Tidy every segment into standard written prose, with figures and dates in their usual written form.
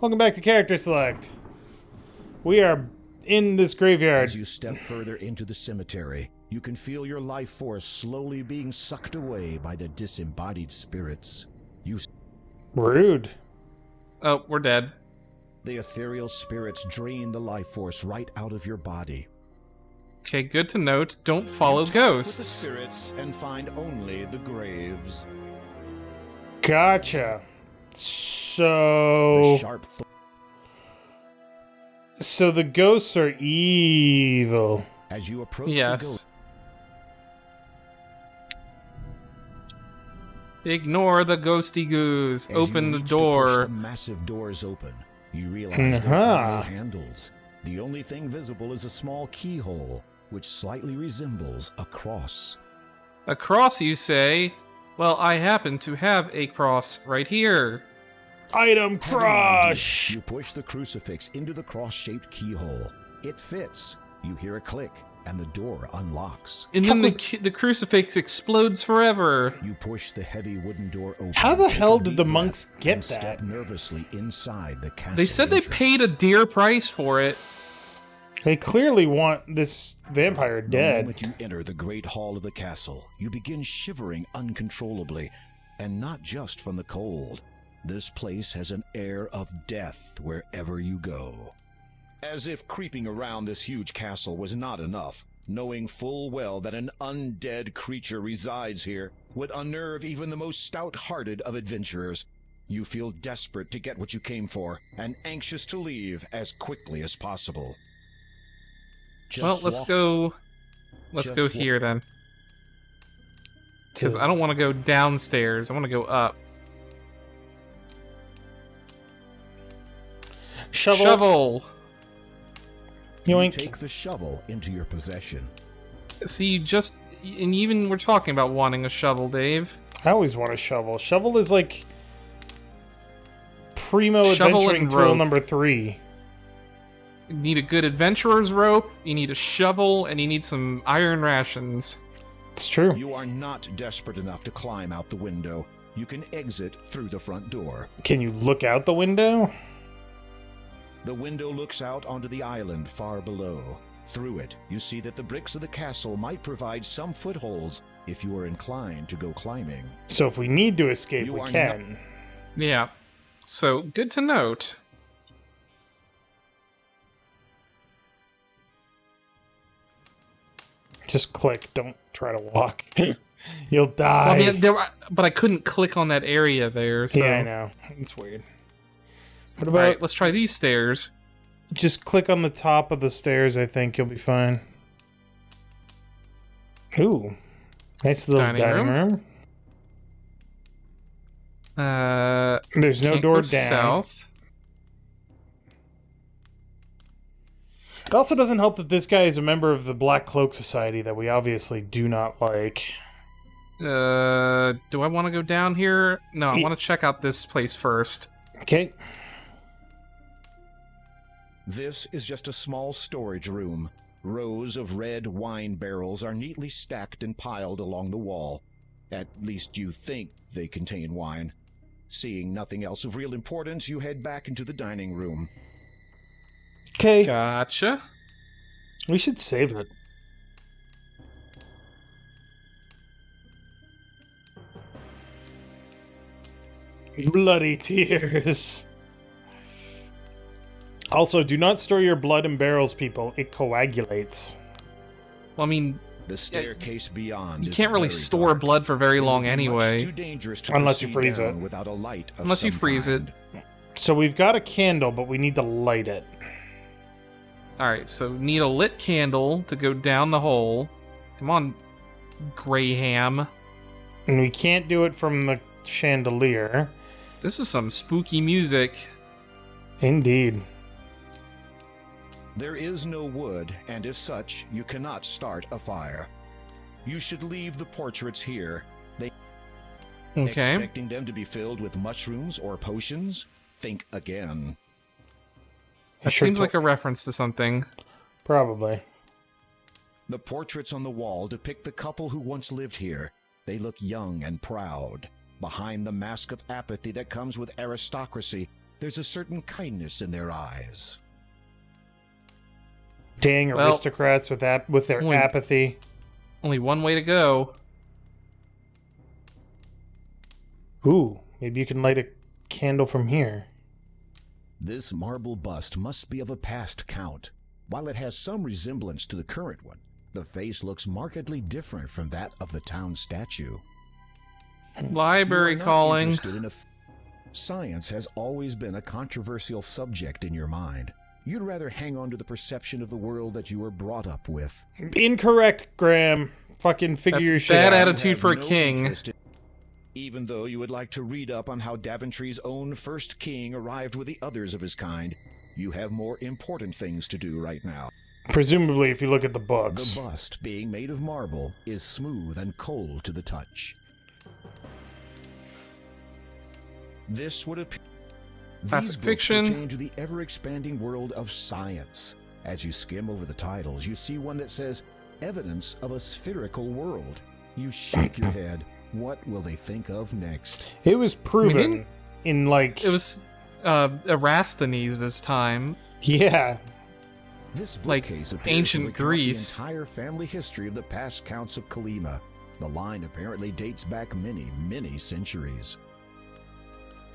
Welcome back to Character Select. We are in this graveyard. As you step further into the cemetery, you can feel your life force slowly being sucked away by the disembodied spirits. Rude. Oh, we're dead. The ethereal spirits drain the life force right out of your body. Okay, good to note. Don't follow With the ghosts. spirits and find only the graves. Gotcha. The So sharp the ghosts are evil. as you approach the Yes. ghost. Ignore the ghosty goose. As you Open the reach to push door. the massive doors open. You realize there are no handles. The only thing visible is a small keyhole, which slightly resembles a cross. A cross, you say? Well, I happen to have a cross right here. Item Having crush. You push the crucifix into the cross-shaped keyhole. It fits. You hear a click, and the door unlocks. And then the crucifix explodes forever. You push the heavy wooden door open. How the take hell a did deep the breath, monks get and step that? nervously inside the castle They said they entrance. paid a dear price for it. They clearly want this vampire The dead. moment you enter the great hall of the castle, you begin shivering uncontrollably, and not just from the cold. This place has an air of death wherever you go. As if creeping around this huge castle was not enough, knowing full well that an undead creature resides here would unnerve even the most stout-hearted of adventurers. You feel desperate to get what you came for, and anxious to leave as quickly as possible. Just Well, let's walk- go. Let's Just go walk- here then. Because I don't want to go downstairs. I want to go up. Shovel. Shovel. You Yoink. take the shovel into your possession. See, and even we're talking about wanting a shovel, Dave. I always want a shovel. Shovel is like primo Shovel adventuring and tool rope. number 3. You need a good adventurer's rope, you need a shovel, and you need some iron rations. It's true. You are not desperate enough to climb out the window. You can exit through the front door. Can you look out the window? The window looks out onto the island far below. Through it, you see that the bricks of the castle might provide some footholds if you are inclined to go climbing. So if we need to escape, You we are can. Yeah. So, good to note. Just click. Don't try to walk. You'll die. Well, I mean, but I couldn't click on that area there, so... Yeah, I know. It's weird. What about Alright, let's try these stairs. just click on the top of the stairs? I think you'll be fine. Ooh. Nice little Dining dining room. There's no can't door go down. south. It also doesn't help that this guy is a member of the Black Cloak Society that we obviously do not like. Do I want to go down here? No, I want to check out this place first. Okay. This is just a small storage room. Rows of red wine barrels are neatly stacked and piled along the wall. At least you think they contain wine. Seeing nothing else of real importance, you head back into the dining room. Okay. Gotcha. We should save it. Bloody tears. Also, do not store your blood in barrels, people. It coagulates. Well, I mean, The staircase beyond you is can't really very store dark. blood for very It would long be much anyway. too dangerous to Unless you proceed freeze down it. without a light of Unless you some freeze kind. So we've got a candle, but we need to light it. Alright, so need a lit candle to go down the hole. Come on, Graham. And we can't do it from the chandelier. This is some spooky music. Indeed. There is no wood, and as such, you cannot start a fire. You should leave the portraits here. Okay. Expecting them to be filled with mushrooms or potions? Think again. That seems like a reference to something. Probably. The portraits on the wall depict the couple who once lived here. They look young and proud. Behind the mask of apathy that comes with aristocracy, There's a certain kindness in their eyes. Dang Well, aristocrats with their only- apathy. Only one way to go. Ooh, maybe you can light a candle from here. This marble bust must be of a past count. While it has some resemblance to the current one, the face looks markedly different from that of the town statue. Library You are not calling. interested in Science has always been a controversial subject in your mind. You'd rather hang on to the perception of the world that you were brought up with. Incorrect, Graham. Fucking figure your That's shit bad out. attitude You have for a no king. interest in- Even though you would like to read up on how Daventry's own first king arrived with the others of his kind, you have more important things to do right now. Presumably, if you look at the The books. bust, being made of marble, is smooth and cold to the touch. This would appear. Classic These books fiction. pertain to the ever-expanding world of science. As you skim over the titles, you see one that says, "Evidence of a spherical world." You shake your head. What will they think of next? It was proven didn't- in, like... It was Erasthenes this time. Yeah. This Like bookcase appears ancient to recount Greece. the entire family history of the past counts of Kalima. The line apparently dates back many, many centuries.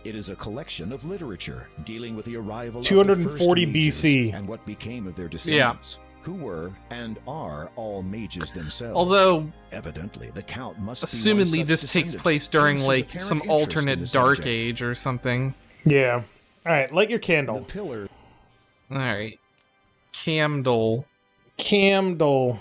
It is a collection of literature dealing with the arrival of 240 the first BC. mages and what became of their descendants, who were and are all mages themselves. Although, Evidently, the count must be one assumedly such this takes descendant. place during, Hence his like, apparent some interest in alternate the dark subject. age or something. Yeah. Alright, light your The candle. pillar. Alright. Camdle. Candle.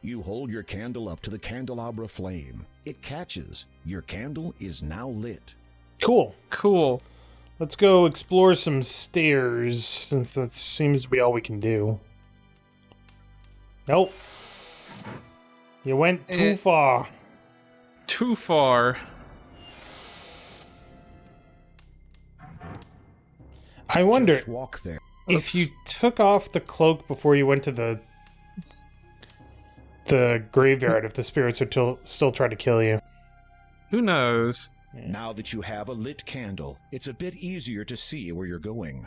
You hold your candle up to the candelabra flame. It catches. Your candle is now lit. Cool. Cool. Let's go explore some stairs, since that seems to be all we can do. Nope. You went too far. Too far. I wonder Just walk there. if you Oops. took off the cloak before you went to the graveyard, if the spirits would still try to kill you. Who knows? Now that you have a lit candle, it's a bit easier to see where you're going.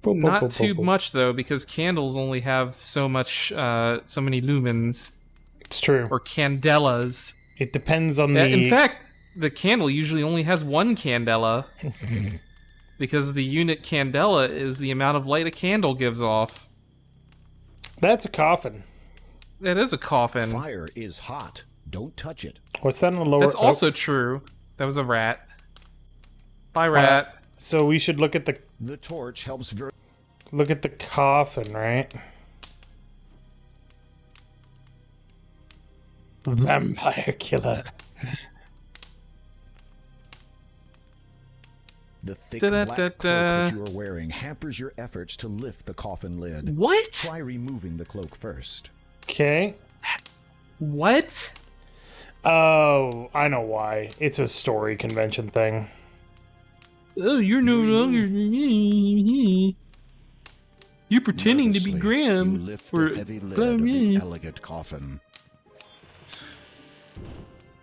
Not too much though, because candles only have so many lumens It's true. or candelas. It depends on the... In fact, the candle usually only has one candela, because the unit candela is the amount of light a candle gives off. That's a coffin. That is a coffin. Fire is hot. Don't touch it. What's that on the lower... That's also true. That was a rat. Bye, rat. So we should look at the The torch helps very... coffin, right? Vampire killer. The thick Da-da-da-da. black cloak that you are wearing hampers your efforts to lift the coffin lid. What? Try removing the cloak first. Okay. What? Oh, I know why. It's a story convention thing. Oh, you're no longer me. You're pretending to be Nervously, Graham. You lift or the heavy lid Graham of the me. elegant coffin.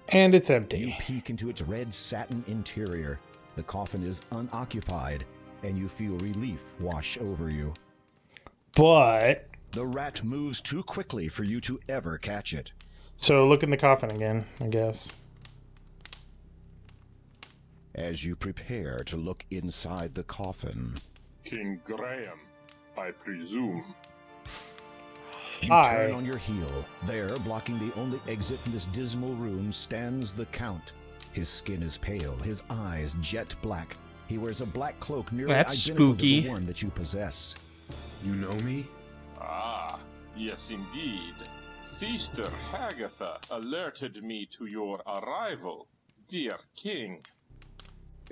And it's You empty. peek into its red satin interior. The coffin is unoccupied, and you feel relief wash over you. But... The rat moves too quickly for you to ever catch it. So look in the coffin again, I guess. As you prepare to look inside the coffin, King Graham, I presume. you Hi. turn on your heel. There, blocking the only exit from this dismal room, stands the Count. His skin is pale, his eyes jet black. He wears a black cloak nearly That's identical spooky. to the one that you possess. You know me? Ah, yes indeed. Sister Hagatha alerted me to your arrival, dear king.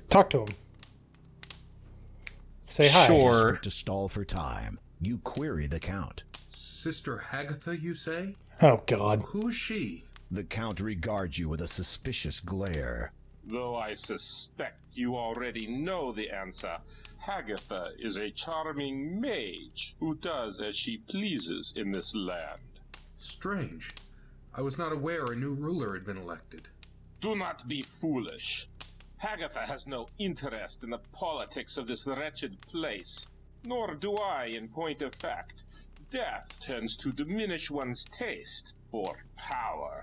Talk to him. Say hi. Sure. Desperate to stall for time, you query the Count. Sister Hagatha, you say? Oh, God. Who is she? The Count regards you with a suspicious glare. Though I suspect you already know the answer, Hagatha is a charming mage who does as she pleases in this land. Strange. I was not aware a new ruler had been elected. Do not be foolish. Hagatha has no interest in the politics of this wretched place, nor do I, in point of fact. Death tends to diminish one's taste for power.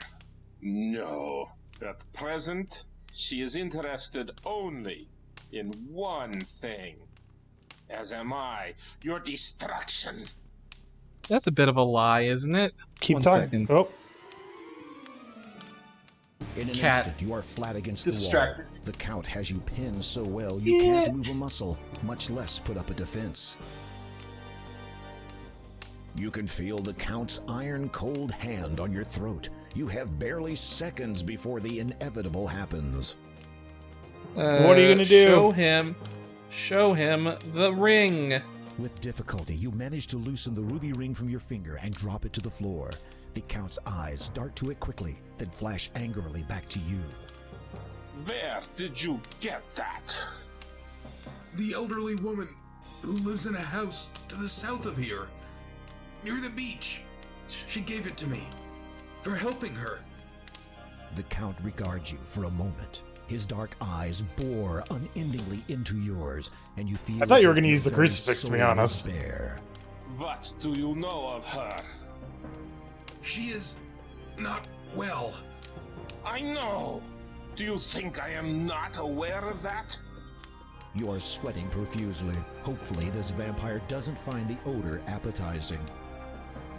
No, at present, she is interested only in one thing. As am I, your destruction. That's a bit of a lie, isn't it? Keep One talking. second. Oh, In an Cat. instant, you are flat against Distracted. the wall. The Count has you pinned so well you can't move a muscle, much less put up a defense. You can feel the Count's iron-cold hand on your throat. You have barely seconds before the inevitable happens. What are you gonna do? Show him the ring. With difficulty, you manage to loosen the ruby ring from your finger and drop it to the floor. The Count's eyes dart to it quickly, then flash angrily back to you. Where did you get that? The elderly woman who lives in a house to the south of here, near the beach. She gave it to me for helping her. The Count regards you for a moment. His dark eyes bore unendingly into yours, and you feel I thought you were as if gonna your use the very crucifix, to be soul is honest. bare. What do you know of her? She is not well. I know. Do you think I am not aware of that? You are sweating profusely. Hopefully, this vampire doesn't find the odor appetizing.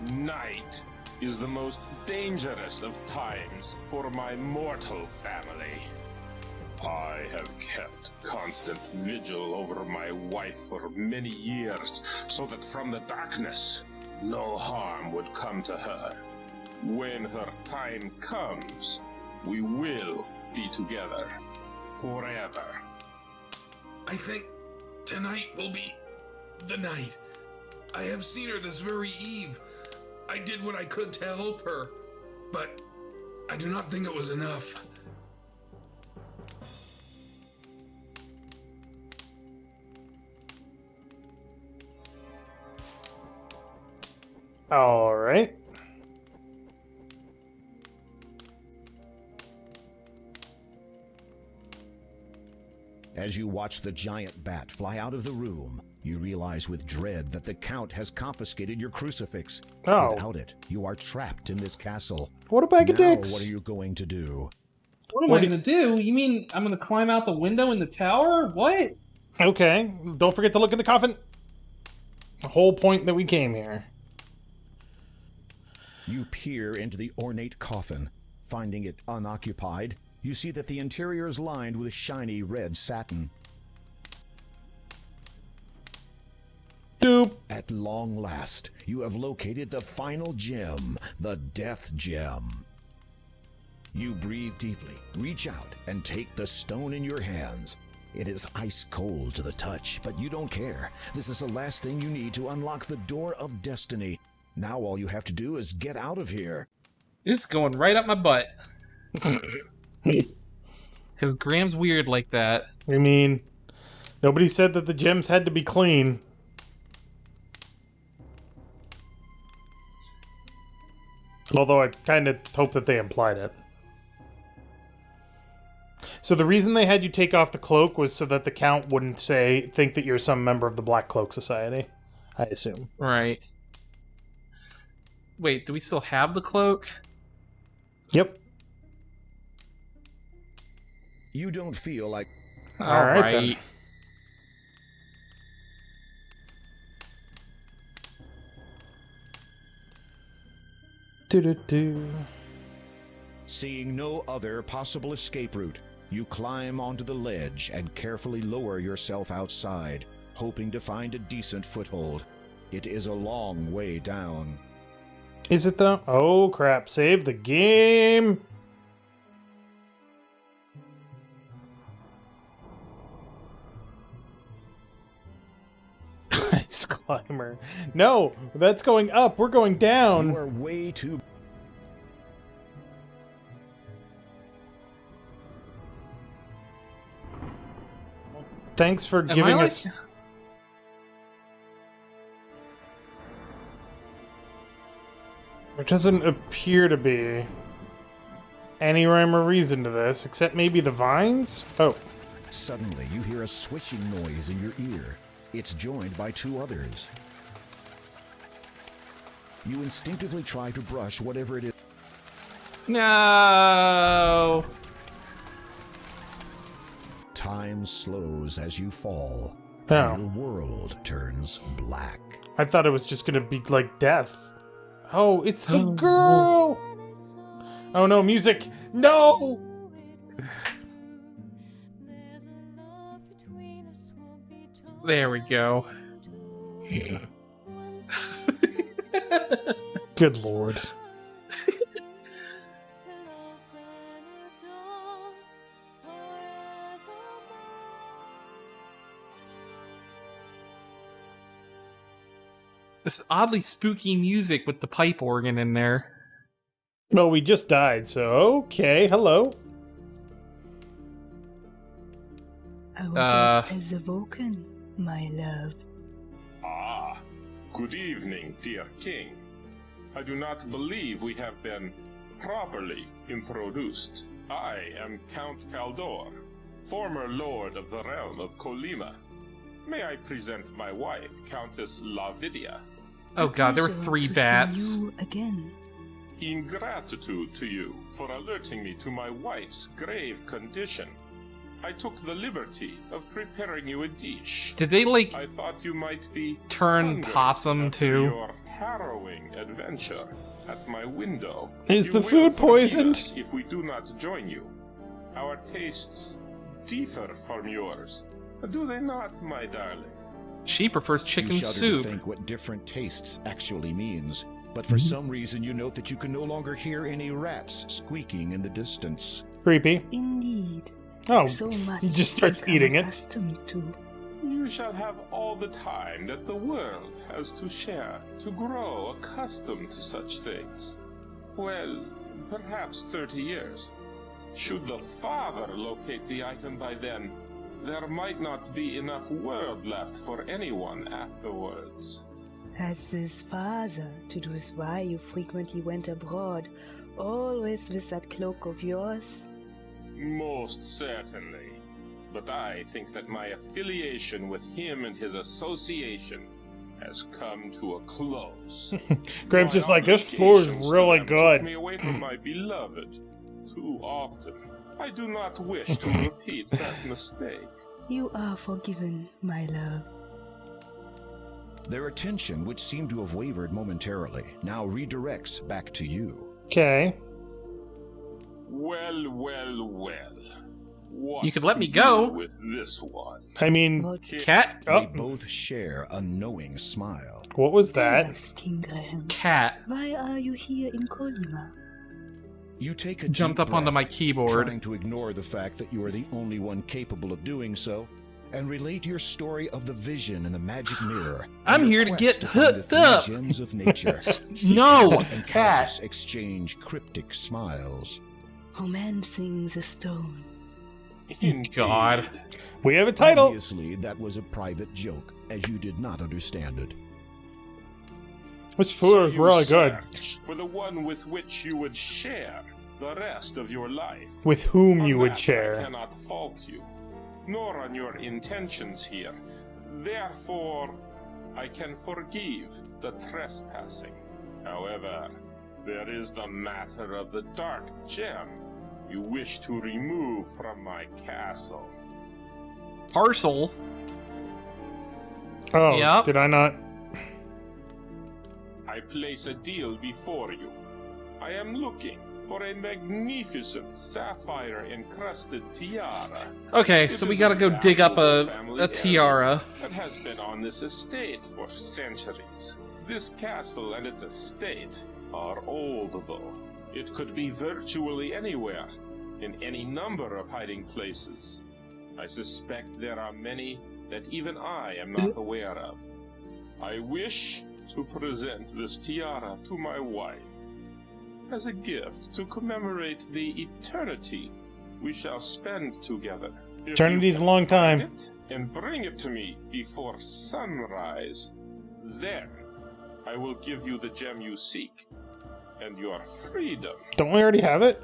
Night is the most dangerous of times for my mortal family. I have kept constant vigil over my wife for many years, so that from the darkness, no harm would come to her. When her time comes, we will be together forever. I think tonight will be the night. I have seen her this very eve. I did what I could to help her, but I do not think it was enough. all right. As you watch the giant bat fly out of the room, you realize with dread that the Count has confiscated your crucifix. Oh. Without it, you are trapped in this castle. What a bag of Now, dicks. what are you going to do? What am What I do- gonna do? You mean I'm gonna climb out the window in the tower? What? Okay, don't forget to look in the coffin. The whole point that we came here. You peer into the ornate coffin. Finding it unoccupied, you see that the interior is lined with shiny red satin. Doop. At long last, you have located the final gem, the Death Gem. You breathe deeply, reach out, and take the stone in your hands. It is ice cold to the touch, but you don't care. This is the last thing you need to unlock the door of destiny. Now all you have to do is get out of here. This is going right up my butt. Because Graham's weird like that. I mean, nobody said that the gems had to be clean. Although I kind of hope that they implied it. So the reason they had you take off the cloak was so that the Count wouldn't think that you're some member of the Black Cloak Society, I assume. Right. Wait, do we still have the cloak? Yep. You don't feel like... All right, then. Do-do-do. Seeing no other possible escape route, you climb onto the ledge and carefully lower yourself outside, hoping to find a decent foothold. It is a long way down. Is it though? Oh crap, save the game! Ice climber. No, that's going up. We're going You down. are way too... Thanks for Am I giving like- us. There doesn't appear to be any rhyme or reason to this, except maybe the vines? Oh. Suddenly, you hear a switching noise in your ear. It's joined by two others. You instinctively try to brush whatever it is. No. Time slows as you fall. Oh. And your world turns black. I thought it was just gonna be like death. Oh, it's the girl! Oh no, music! No! There we go. Good lord. This oddly spooky music with the pipe organ in there. Well, we just died, so okay, hello. Our guest has awoken, my love. Ah, good evening, dear king. I do not believe we have been properly introduced. I am Count Kaldor, former lord of the realm of Colima. May I present my wife, Countess Lavidia? Oh god, there were Pleasure 3 to bats. see you again. In gratitude to you for alerting me to my wife's grave condition, I took the liberty of preparing you a dish. Did they, like, I thought you might be turn hungry possum after too? your harrowing adventure at my window. Is You the will food forgive poisoned? us if we do not join you. Our tastes differ from yours, do they not, my darling? She prefers chicken you shudder soup. to think what different tastes actually means, but for some reason you note that you can no longer hear any rats squeaking in the distance. Creepy. Indeed. Oh, So much he just starts as I'm eating it. accustomed to. You shall have all the time that the world has to share to grow accustomed to such things. Well, perhaps 30 years. Should the father locate the item by then, there might not be enough world left for anyone afterwards. As his father, to do is why you frequently went abroad, always with that cloak of yours. Most certainly. But I think that my affiliation with him and his association has come to a close. Graham's My just like, this food is obligations to really them took good. me away from my beloved too often. I do not wish to repeat that mistake. You are forgiven, my love. Their attention, which seemed to have wavered momentarily, now redirects back to you. Okay. Well, well, well. What You could let to me go. do with this one? I mean, What Cat? Oh. They both share a knowing smile. what was tell that? us, King Graham, Cat. why are you here in Colima? You take a Jumped deep up onto breath, my keyboard. trying to ignore the fact that you are the only one capable of doing so, and relate your story of the vision and the magic mirror. I'm and your here to quest get find the hooked 3 up. gems of nature. No, And cat. Countess exchange cryptic smiles. Romancing the stone. Indeed. God. We have a title. Obviously, that was a private joke, as you did not understand it. This food is You really good. search for the one with which you would share the rest of your life. With whom On you would that I share. cannot fault you, nor on your intentions here. Therefore, I can forgive the trespassing. However, there is the matter of the dark gem you wish to remove from my castle. Parcel. Oh, Yep. did I not? I place a deal before you. I am looking for a magnificent sapphire-encrusted tiara. Okay, It so we is gotta a go dig up valuable family a tiara. That has been on this estate for centuries. This castle and its estate are old, though. It could be virtually anywhere, in any number of hiding places. I suspect there are many that even I am not aware of. I wish to present this tiara to my wife as a gift to commemorate the eternity we shall spend together. If Eternity's you a long can find time. it and bring it to me before sunrise, then I will give you the gem you seek and your freedom. Don't we already have it?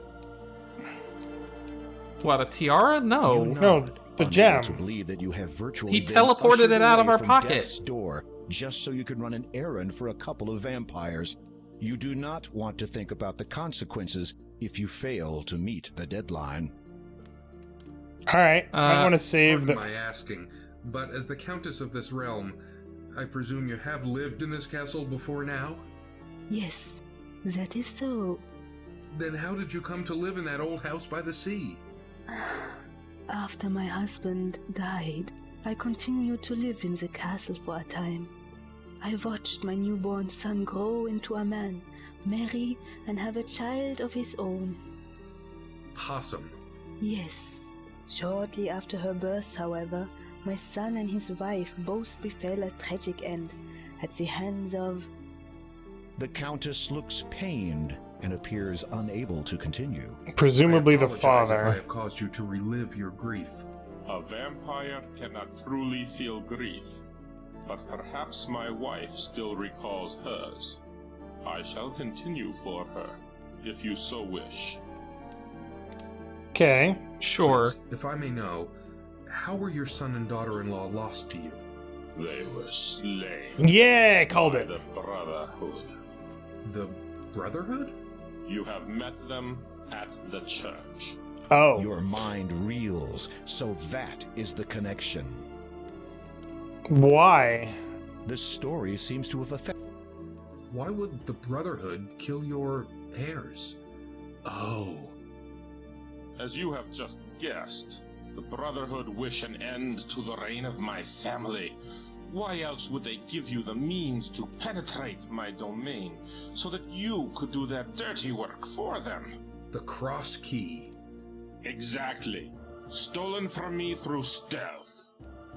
What, a tiara? No. You No, nod, The unable gem. to believe that you have virtually He been teleported ushered it out of away our from pocket. death's door just so you could run an errand for a couple of vampires. You do not want to think about the consequences if you fail to meet the deadline. All right, I want to save Pardon the. my asking, but as the Countess of this realm, I presume you have lived in this castle before now? Yes, that is so. Then how did you come to live in that old house by the sea? After my husband died, I continued to live in the castle for a time. I watched my newborn son grow into a man, marry, and have a child of his own. Possum. Yes. Shortly after her birth, however, my son and his wife both befell a tragic end at the hands of... The Countess looks pained and appears unable to continue. Presumably I the apologize if I father. have caused you to relive your grief. A vampire cannot truly feel grief, but perhaps my wife still recalls hers. I shall continue for her, if you so wish. Okay. Sure. Please, if I may know, how were your son and daughter-in-law lost to you? They were slain Yeah, called by it. the Brotherhood. The Brotherhood? You have met them at the church. Oh. Your mind reels, so that is the connection. Why? This story seems to have affected. Why would the Brotherhood kill your heirs? Oh. As you have just guessed, the Brotherhood wish an end to the reign of my family. Why else would they give you the means to penetrate my domain, so that you could do their dirty work for them? The Cross Key. Exactly. Stolen from me through stealth,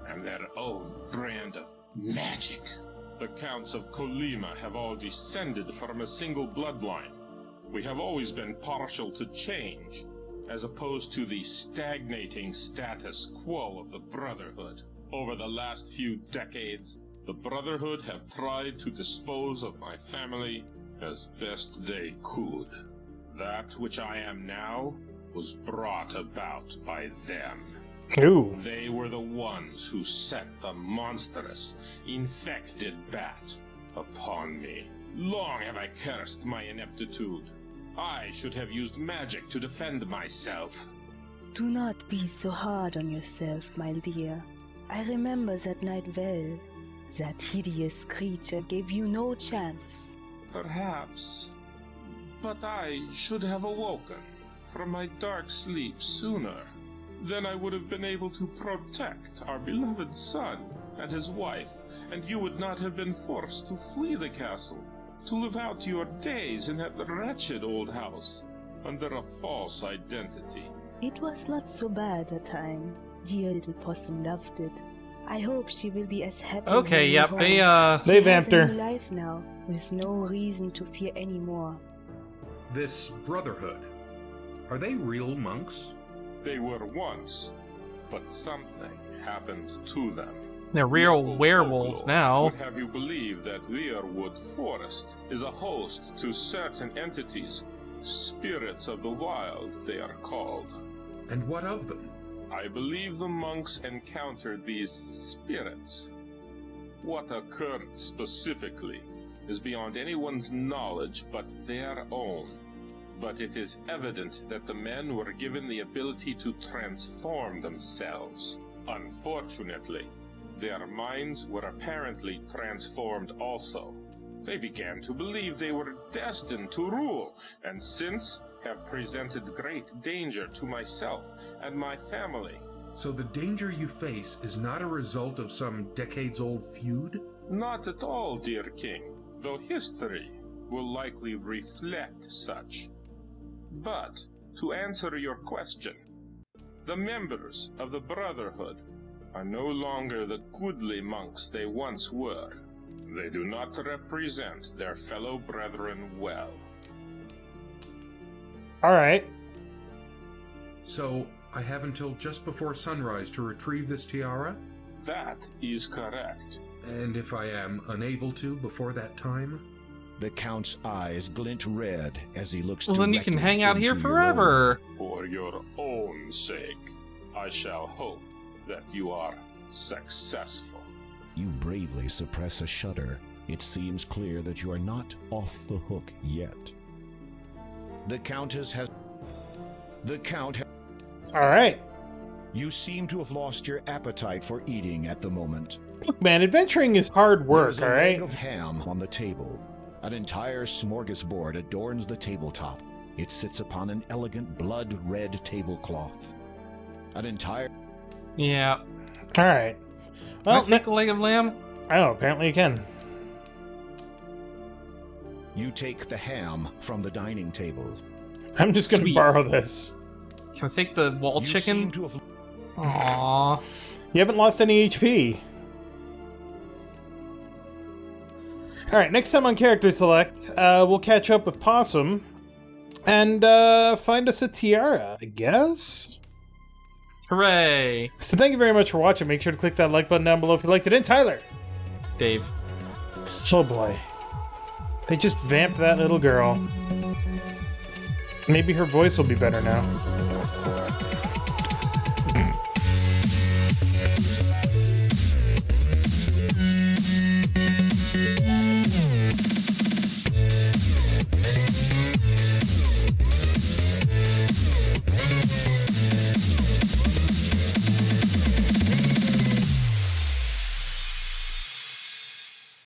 and their own brand of magic. The Counts of Colima have all descended from a single bloodline. We have always been partial to change, as opposed to the stagnating status quo of the Brotherhood. Over the last few decades, the Brotherhood have tried to dispose of my family as best they could. That which I am now was brought about by them. Ooh. They were the ones who set the monstrous, infected bat upon me. Long have I cursed my ineptitude. I should have used magic to defend myself. Do not be so hard on yourself, my dear. I remember that night well. That hideous creature gave you no chance. Perhaps. But I should have awoken from my dark sleep sooner. Then I would have been able to protect our beloved son and his wife, and you would not have been forced to flee the castle, to live out your days in that wretched old house, under a false identity. It was not so bad a time. Dear little Possum loved it. I hope she will be as happy. Okay, when yep, home. they She They has vamped a her. new life now, with no reason to fear anymore. This Brotherhood. Are they real monks? They were once, but something happened to them. They're real Local werewolves folklore now. would have you believe that Weirwood Forest is a host to certain entities, spirits of the wild they are called. And what of them? I believe the monks encountered these spirits. What occurred specifically is beyond anyone's knowledge but their own. But it is evident that the men were given the ability to transform themselves. Unfortunately, their minds were apparently transformed also. They began to believe they were destined to rule, and since have presented great danger to myself and my family. So the danger you face is not a result of some decades-old feud? Not at all, dear king, though history will likely reflect such. But, to answer your question, the members of the Brotherhood are no longer the goodly monks they once were. They do not represent their fellow brethren well. Alright. So, I have until just before sunrise to retrieve this tiara? That is correct. And if I am unable to before that time? The Count's eyes glint red as he looks Well, then you can directly hang out here into your forever. For your own sake, I shall hope that you are successful. You bravely suppress a shudder. It seems clear that you are not off the hook yet. The Countess has... The Count... All right. You seem to have lost your appetite for eating at the moment. Look, man, adventuring is hard work, There's a all leg right? of ham on the table. An entire smorgasbord adorns the tabletop. It sits upon an elegant blood-red tablecloth. An entire... Yeah. All right. Can Well, I take a leg of lamb? oh, apparently you can. You take the ham from the dining table. I'm just gonna Sweet. borrow this. Can I take the wall You chicken? seem to have... Aww. You haven't lost any HP. All right, next time on Character Select, we'll catch up with Possum and find us a tiara, I guess? Hooray! So thank you very much for watching. Make sure to click that like button down below if you liked it. And Tyler! Dave. Oh boy. They just vamped that little girl. Maybe her voice will be better now.